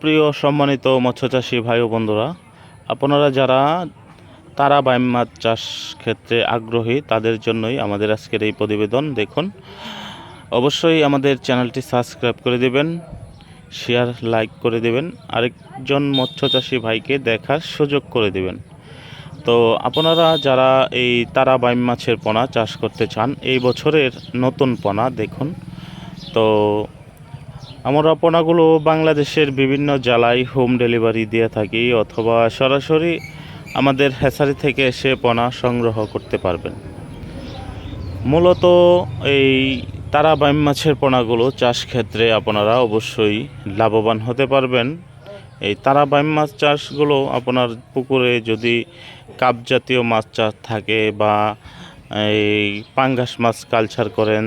প্রিয় সম্মানিত মৎস্যচাষী ভাই ও বন্ধুরা, আপনারা যারা তারা বাইম মাছ চাষ ক্ষেত্রে আগ্রহী তাদের জন্যই আমাদের আজকের এই প্রতিবেদন। দেখুন, অবশ্যই আমাদের চ্যানেলটি সাবস্ক্রাইব করে দেবেন, শেয়ার লাইক করে দেবেন, আরেকজন মৎস্যচাষী ভাইকে দেখার সুযোগ করে দেবেন। তো আপনারা যারা এই তারা বাইম মাছের পোনা চাষ করতে চান, এই বছরের নতুন পোনা দেখুন। তো আমরা পোনাগুলো বাংলাদেশের বিভিন্ন জেলায় হোম ডেলিভারি দিয়ে থাকি, অথবা সরাসরি আমাদের হ্যাচারি থেকে এসে পোনা সংগ্রহ করতে পারবেন। মূলত এই তারা বাইম মাছের পোনাগুলো চাষ ক্ষেত্রে আপনারা অবশ্যই লাভবান হতে পারবেন। এই তারা বাইম মাছ চাষগুলো আপনার পুকুরে যদি কাপ জাতীয় মাছ চাষ থাকে বা এই পাঙ্গাস মাছ কালচার করেন,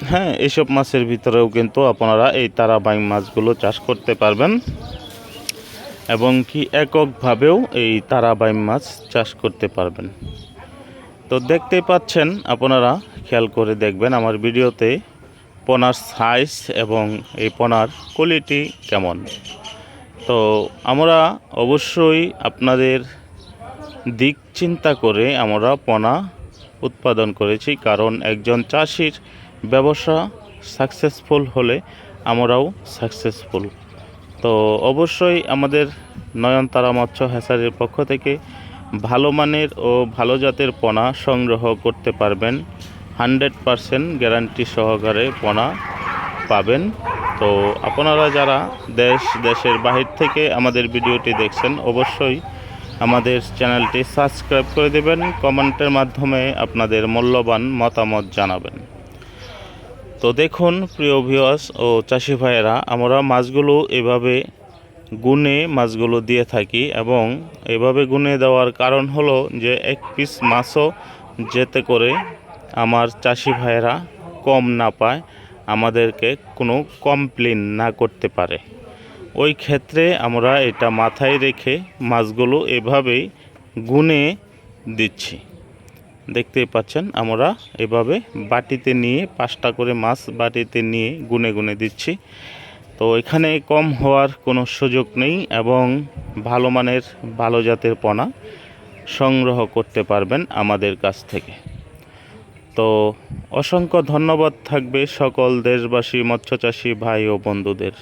হ্যাঁ, এইসব মাছের ভিতরেও কিন্তু আপনারা এই তারা বাইম মাছগুলো চাষ করতে পারবেন, এবং কি এককভাবেও এই তারা বাইম মাছ চাষ করতে পারবেন। তো দেখতেই পাচ্ছেন, আপনারা খেয়াল করে দেখবেন আমার ভিডিওতে পোনার সাইজ এবং এই পোনার কোয়ালিটি কেমন। তো আমরা অবশ্যই আপনাদের দিক চিন্তা করে আমরা পোনা উৎপাদন করেছি, কারণ একজন চাষির ব্যবসা সাকসেসফুল হলে আমরাও সাকসেসফুল। তো অবশ্যই আমাদের নয়নতারা মৎস্য হ্যাচারির পক্ষ থেকে ভালো মানের ও ভালো জাতের পোনা সংগ্রহ করতে পারবেন। 100% গ্যারান্টি সহকারে পোনা পাবেন। তো আপনারা যারা দেশের বাহির থেকে আমাদের ভিডিওটি দেখছেন, অবশ্যই আমাদের চ্যানেলটি সাবস্ক্রাইব করে দেবেন, কমেন্টের মাধ্যমে আপনাদের মূল্যবান মতামত জানাবেন। তো দেখুন প্রিয় ভিউয়ার্স ও চাষি ভাইয়েরা, আমরা মাছগুলো এভাবে গুনে মাছগুলো দিয়ে থাকি, এবং এভাবে গুনে দেওয়ার কারণ হলো যে এক পিস মাছও যেতে করে আমার চাষি ভাইয়েরা কম না পায়, আমাদেরকে কোনো কমপ্লেন না করতে পারে। ওই ক্ষেত্রে আমরা এটা মাথায় রেখে মাছগুলো এভাবেই গুনে দিচ্ছি। দেখতেই পাচ্ছেন, আমরা এভাবে বাটিতে নিয়ে 5টা করে মাছ বাটিতে নিয়ে গুনে গুনে দিচ্ছি। তো এখানে কম হওয়ার কোনো সুযোগ নেই, এবং ভালো মানের ভালো জাতের পোনা সংগ্রহ করতে পারবেন আমাদের কাছ থেকে। তো অসংখ্য ধন্যবাদ থাকবে সকল দেশবাসী মৎস্যচাষী ভাই ও বন্ধুদের।